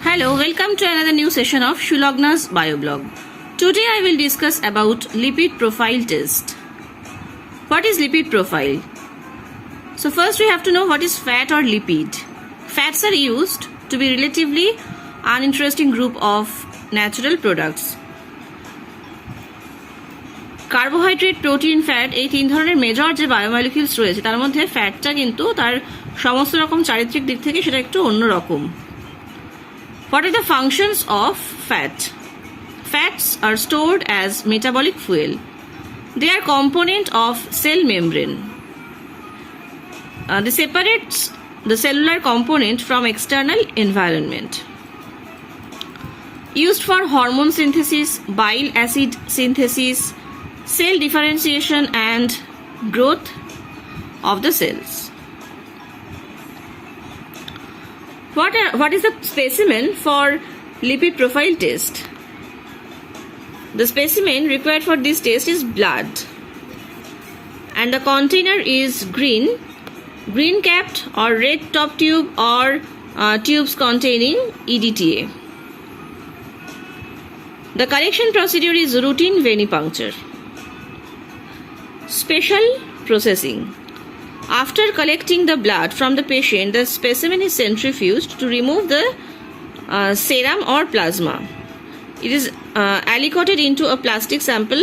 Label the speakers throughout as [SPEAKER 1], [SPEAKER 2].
[SPEAKER 1] Hello, welcome to another new session of Shulagna's Bioblog. Today I will discuss about lipid profile test. What is lipid profile? So first we have to know what is fat or lipid. Fats are used to be relatively uninteresting group of natural products. Carbohydrate protein fat এই তিন ধরনের major যে বায়োমলিকিউলস রয়েছে তার মধ্যে ফ্যাটটা কিন্তু তার সমস্ত রকম চারিত্রিক দিক থেকে সেটা একটু অন্যরকম। What are the functions of fat? Fats are stored as metabolic fuel. They are component of cell membrane. They separate the cellular component from external environment. Used for hormone synthesis, bile acid synthesis, cell differentiation and growth of the cells. What is the specimen for lipid profile test? The specimen required for this test is blood, and the container is green capped or red top tube or tubes containing EDTA. The collection procedure is routine venipuncture. Special processing. After collecting the blood from the patient, the specimen is centrifuged to remove the serum or plasma. It is aliquoted into a plastic sample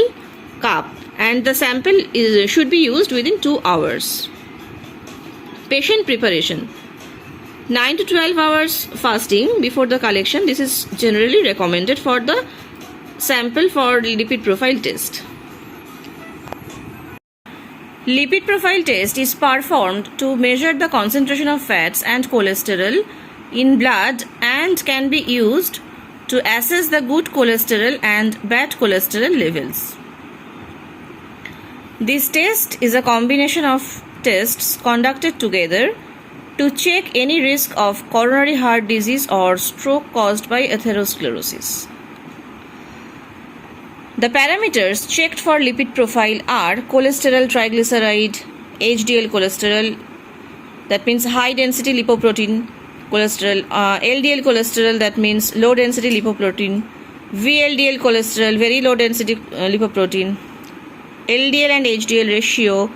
[SPEAKER 1] cup, and the sample should be used within 2 hours. Patient preparation. 9 to 12 hours fasting before the collection. This is generally recommended for the sample for lipid profile test. Lipid profile test is performed to measure the concentration of fats and cholesterol in blood and can be used to assess the good cholesterol and bad cholesterol levels. This test is a combination of tests conducted together to check any risk of coronary heart disease or stroke caused by atherosclerosis. The parameters checked for lipid profile are cholesterol, triglyceride, HDL cholesterol, that means high density lipoprotein cholesterol, LDL cholesterol, that means low density lipoprotein, VLDL cholesterol, very low density lipoprotein, LDL and HDL ratio,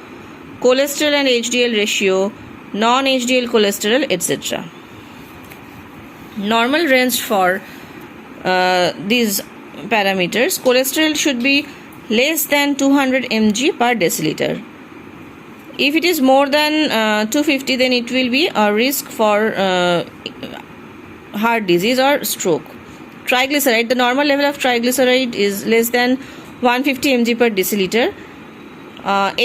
[SPEAKER 1] cholesterol and HDL ratio, non-HDL cholesterol, etc. Normal range for these parameters: cholesterol should be less than 200 mg per deciliter. If it is more than 250, then it will be a risk for heart disease or stroke. Triglyceride, the normal level of triglyceride is less than 150 mg per deciliter.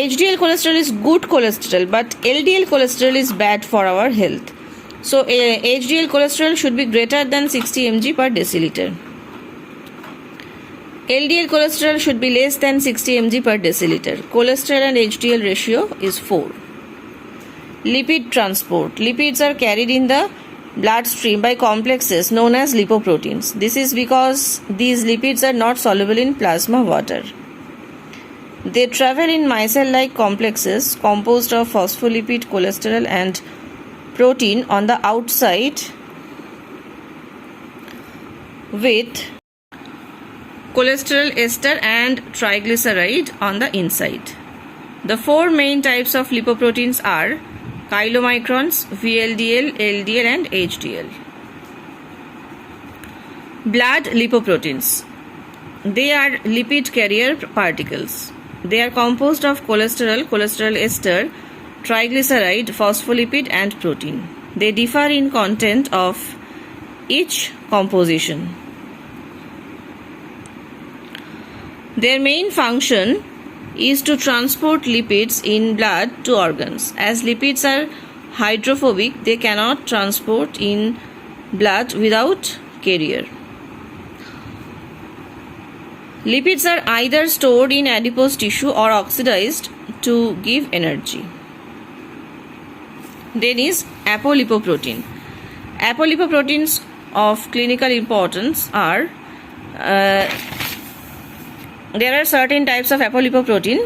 [SPEAKER 1] HDL cholesterol is good cholesterol, but LDL cholesterol is bad for our health. So HDL cholesterol should be greater than 60 mg per deciliter. LDL cholesterol should be less than 60 mg per deciliter. Cholesterol and HDL ratio is 4. Lipid transport. Lipids are carried in the bloodstream by complexes known as lipoproteins. This is because these lipids are not soluble in plasma water. They travel in micelle-like complexes composed of phospholipid, cholesterol and protein on the outside with cholesterol ester and triglyceride on the inside. The 4 main types of lipoproteins are chylomicrons, VLDL, LDL and HDL. Blood lipoproteins. They are lipid carrier particles. They are composed of cholesterol ester, triglyceride, phospholipid and protein. They differ in content of each composition. Their main function is to transport lipids in blood to organs. As lipids are hydrophobic, they cannot transport in blood without carrier. Lipids are either stored in adipose tissue or oxidized to give energy. Then is apolipoprotein. Apolipoproteins of clinical importance are there are certain types of apolipoprotein.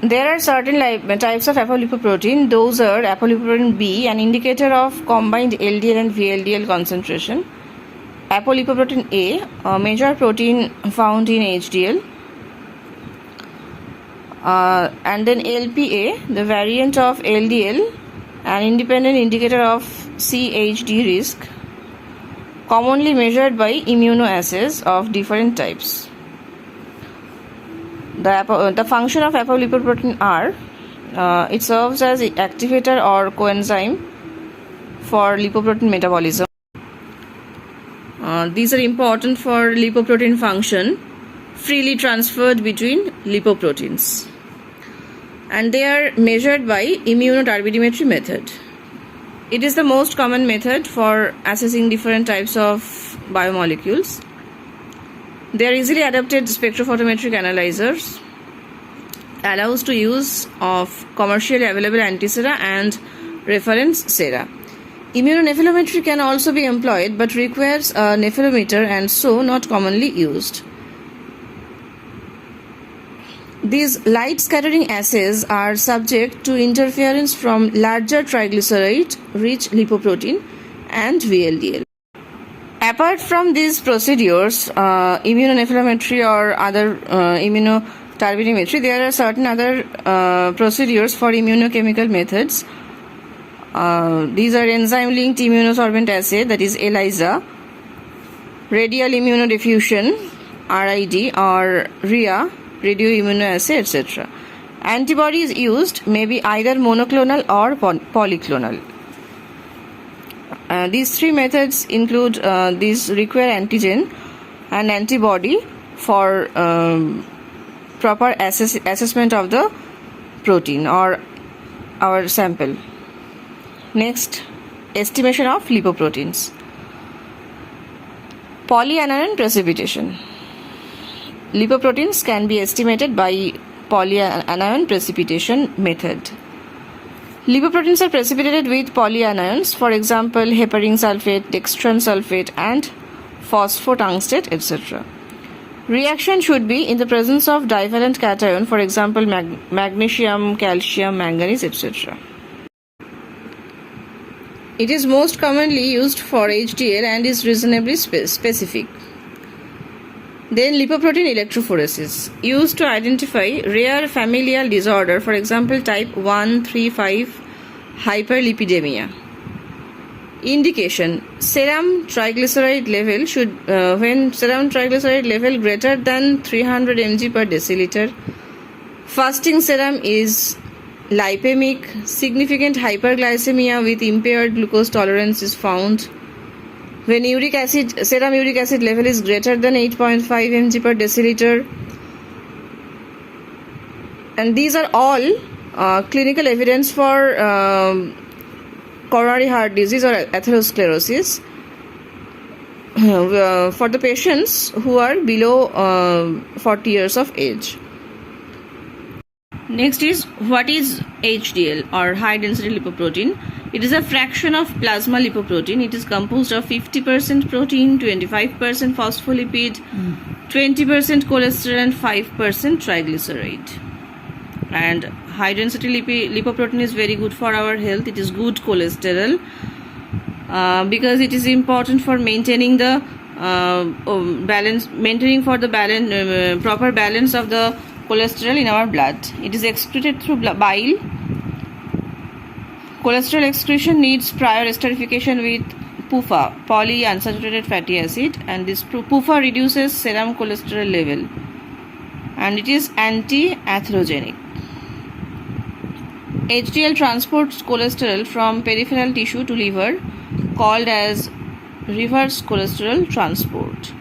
[SPEAKER 1] There are certain types of apolipoprotein. Those are apolipoprotein B, an indicator of combined LDL and VLDL concentration. Apolipoprotein A, a major protein found in HDL. And then LPA, the variant of LDL, an independent indicator of CHD risk, commonly measured by immunoassays of different types. The function of apolipoprotein R, it serves as activator or coenzyme for lipoprotein metabolism. These are important for lipoprotein function, freely transferred between lipoproteins. And they are measured by immunoturbidimetry method. It is the most common method for assessing different types of biomolecules. They are easily adapted spectrophotometric analyzers, allows to use of commercially available antisera and reference sera. Immunonephelometry can also be employed but requires a nephelometer and so not commonly used. These light scattering assays are subject to interference from larger triglyceride-rich lipoprotein and VLDL. Apart from these procedures, immunonephelometry or other immunoturbidimetry, there are certain other procedures for immunochemical methods. These are enzyme-linked immunosorbent assay, that is ELISA, radial immunodiffusion, RID, or RIA, radioimmunoassay, etc. Antibodies used may be either monoclonal or polyclonal. These three methods include these require antigen and antibody for proper assessment of the protein or our sample. Next, estimation of lipoproteins. Polyanion precipitation. Lipoproteins can be estimated by polyanion precipitation method. Lipoproteins are precipitated with polyanions, for example, heparin sulfate, dextran sulfate, and phosphotungstate, etc. Reaction should be in the presence of divalent cation, for example, magnesium, calcium, manganese, etc. It is most commonly used for HDL and is reasonably specific. Then lipoprotein electrophoresis, used to identify rare familial disorder, for example type 135 hyperlipidemia. Indication: serum triglyceride level should when serum triglyceride level greater than 300 mg per deciliter, fasting serum is lipemic, significant hyperglycemia with impaired glucose tolerance is found. When serum uric acid level is greater than 8.5 mg per deciliter, and these are all clinical evidence for coronary heart disease or atherosclerosis for the patients who are below 40 years of age. Next is, what is HDL or high density lipoprotein? It is a fraction of plasma lipoprotein. It is composed of 50% protein, 25% phospholipid, 20% cholesterol and 5% triglyceride. And high density lipoprotein is very good for our health. It is good cholesterol because it is important for maintaining the proper balance of the cholesterol in our blood. It is excreted through bile. Cholesterol excretion needs prior esterification with PUFA, polyunsaturated fatty acid, and this PUFA reduces serum cholesterol level, and it is anti-atherogenic. HDL transports cholesterol from peripheral tissue to liver, called as reverse cholesterol transport.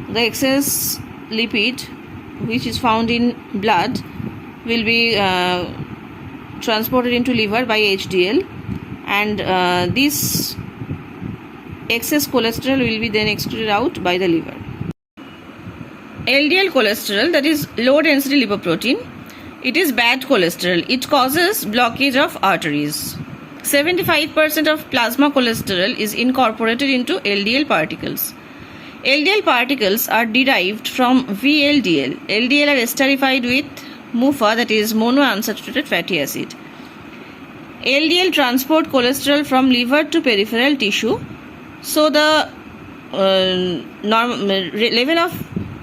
[SPEAKER 1] The excess lipid which is found in blood will be transported into liver by HDL, and this excess cholesterol will be then excreted out by the liver. LDL cholesterol, that is low density lipoprotein, it is bad cholesterol. It causes blockage of arteries. 75% of plasma cholesterol is incorporated into LDL particles. LDL particles are derived from VLDL. LDL are esterified with MUFA, that is monounsaturated fatty acid. LDL transport cholesterol from liver to peripheral tissue. So the level of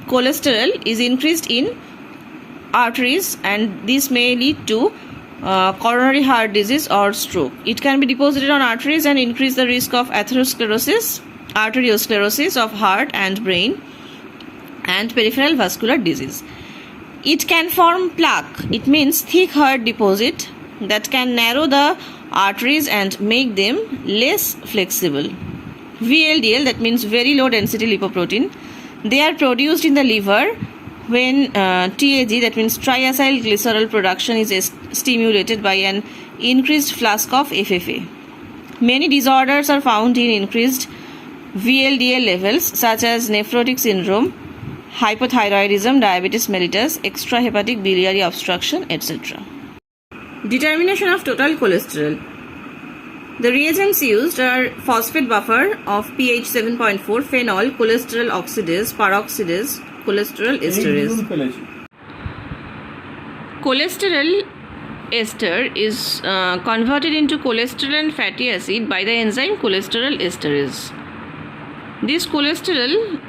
[SPEAKER 1] cholesterol is increased in arteries, and this may lead to coronary heart disease or stroke. It can be deposited on arteries and increase the risk of atherosclerosis, arteriosclerosis of heart and brain, and peripheral vascular disease. It can form plaque. It means thick hard deposit that can narrow the arteries and make them less flexible. VLDL, that means very low density lipoprotein, they are produced in the liver when TAG, that means triacyl glycerol production, is stimulated by an increased flask of FFA. Many disorders are found in increased VLDL levels, such as nephrotic syndrome, hypothyroidism, diabetes mellitus, extrahepatic biliary obstruction, etc. Determination of total cholesterol. The reagents used are phosphate buffer of pH 7.4, phenol, cholesterol oxidase, peroxidase, cholesterol esterase. Cholesterol ester is converted into cholesterol and fatty acid by the enzyme cholesterol esterase. This cholesterol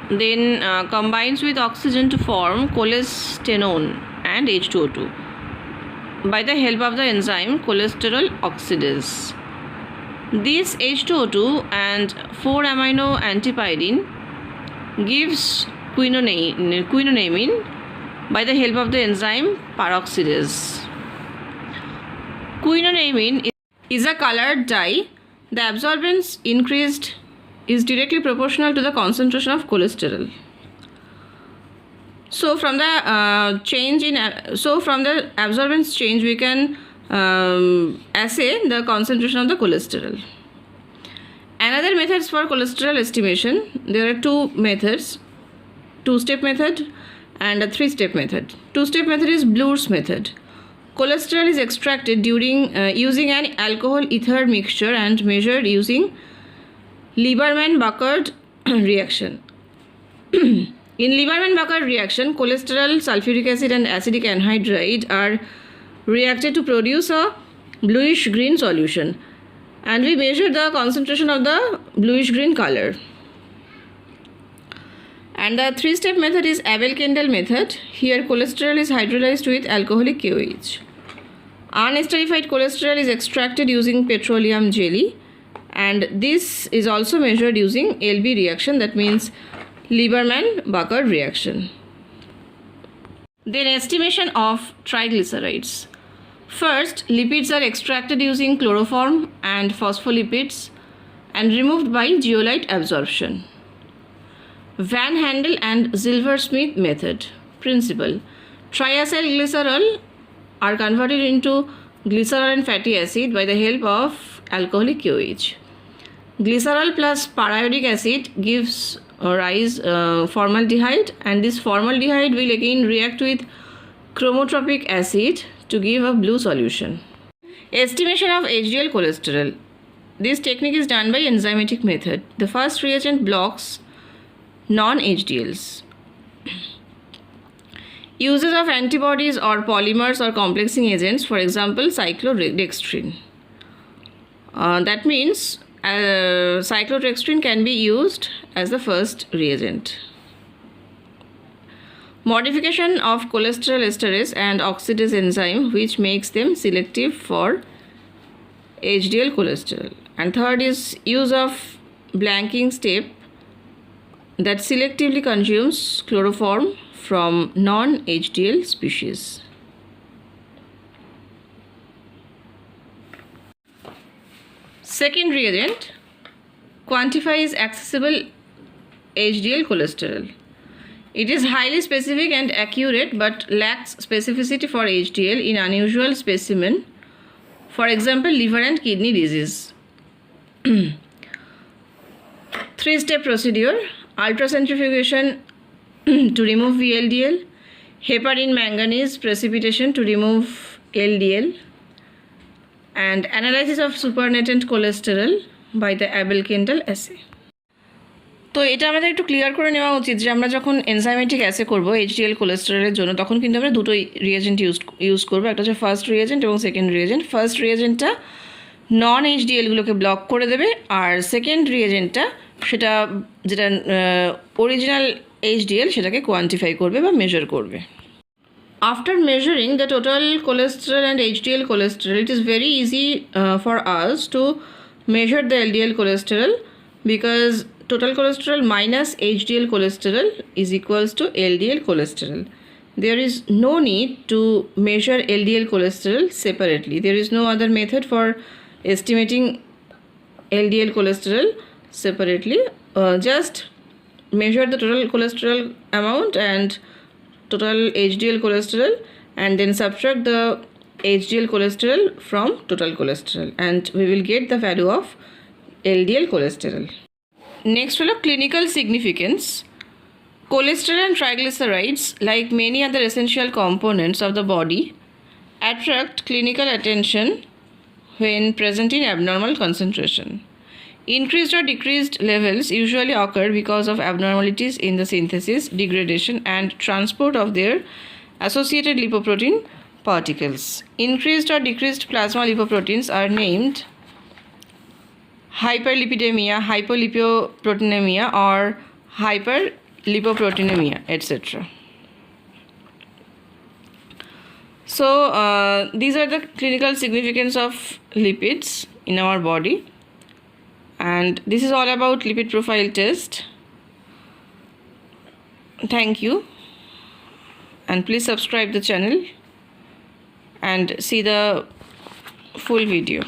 [SPEAKER 1] then combines with oxygen to form cholestenone and H2O2 by the help of the enzyme cholesterol oxidase. This H2O2 and 4-amino antipyridine gives quinonamine by the help of the enzyme peroxidase. Quinonamine is a colored dye. The absorbance increased is directly proportional to the concentration of cholesterol. So from the absorbance change, we can assay the concentration of the cholesterol. Another methods for cholesterol estimation, there are two methods, two-step method and a three-step method. Two-step method is Bloor's method. Cholesterol is extracted during using an alcohol ether mixture and measured using Lieberman-Burkhardt reaction. In Lieberman-Burkhardt reaction, cholesterol, sulfuric acid and acetic anhydride are reacted to produce a bluish green solution, and we measure the concentration of the bluish green color. And the three-step method is Abel-Kendall method. Here cholesterol is hydrolyzed with alcoholic KOH. Unesterified cholesterol is extracted using petroleum jelly, and this is also measured using LB reaction, that means Lieberman-Burkhardt reaction. Then estimation of triglycerides. First, lipids are extracted using chloroform and phospholipids and removed by zeolite absorption. Van Handel and Zilversmith method. Principle: triacyl glycerol are converted into glycerol and fatty acid by the help of alcoholic KOH. Glycerol plus periodic acid gives rise formaldehyde, and this formaldehyde will again react with chromotropic acid to give a blue solution. Estimation of HDL cholesterol. This technique is done by enzymatic method. The first reagent blocks non-HDLs. Uses of antibodies or polymers or complexing agents, for example cyclodextrin. That means cyclodextrin can be used as the first reagent. Modification of cholesterol esterase and oxidase enzyme, which makes them selective for HDL cholesterol. And third is use of blanking step that selectively consumes chloroform from non-HDL species. Second reagent quantifies accessible HDL cholesterol. It is highly specific and accurate but lacks specificity for HDL in unusual specimen, for example liver and kidney disease. Three-step procedure: ultracentrifugation to remove VLDL, heparin manganese precipitation to remove LDL, and analysis of supernatant cholesterol by the Abel-Kendall assay. তো এটা আমাদের একটু clear করে নেওয়া উচিত যে আমরা যখন এনজাইমেটিক অ্যাসে করবো এইচডিএল কোলেস্টেরলের জন্য, তখন কিন্তু আমরা দুটোই রিয়েজেন্ট ইউজ করবো। একটা হচ্ছে ফার্স্ট রিয়েজেন্ট এবং সেকেন্ড রিয়েজেন্ট। ফার্স্ট রিয়েজেন্টটা নন এইচডিএলগুলোকে ব্লক করে দেবে, আর সেকেন্ড রিয়েজেন্টটা যেটা অরিজিনাল এইচডিএল সেটাকে কোয়ান্টিফাই করবে বা মেজার করবে। After measuring the total cholesterol and HDL cholesterol, it is very easy for us to measure the LDL cholesterol, because total cholesterol minus HDL cholesterol is equals to LDL cholesterol. There is no need to measure LDL cholesterol separately. There is no other method for estimating LDL cholesterol separately. Just measure the total cholesterol amount and total HDL cholesterol, and then subtract the HDL cholesterol from total cholesterol, and we will get the value of LDL cholesterol. Next হলো clinical significance. Cholesterol and triglycerides, like many other essential components of the body, attract clinical attention when present in abnormal concentration. Increased or decreased levels usually occur because of abnormalities in the synthesis, degradation, and transport of their associated lipoprotein particles. Increased or decreased plasma lipoproteins are named hyperlipidemia, hypolipoproteinemia, or hyperlipoproteinemia, etc. So these are the clinical significance of lipids in our body. And this is all about lipid profile test. Thank you, and please subscribe the channel and see the full video.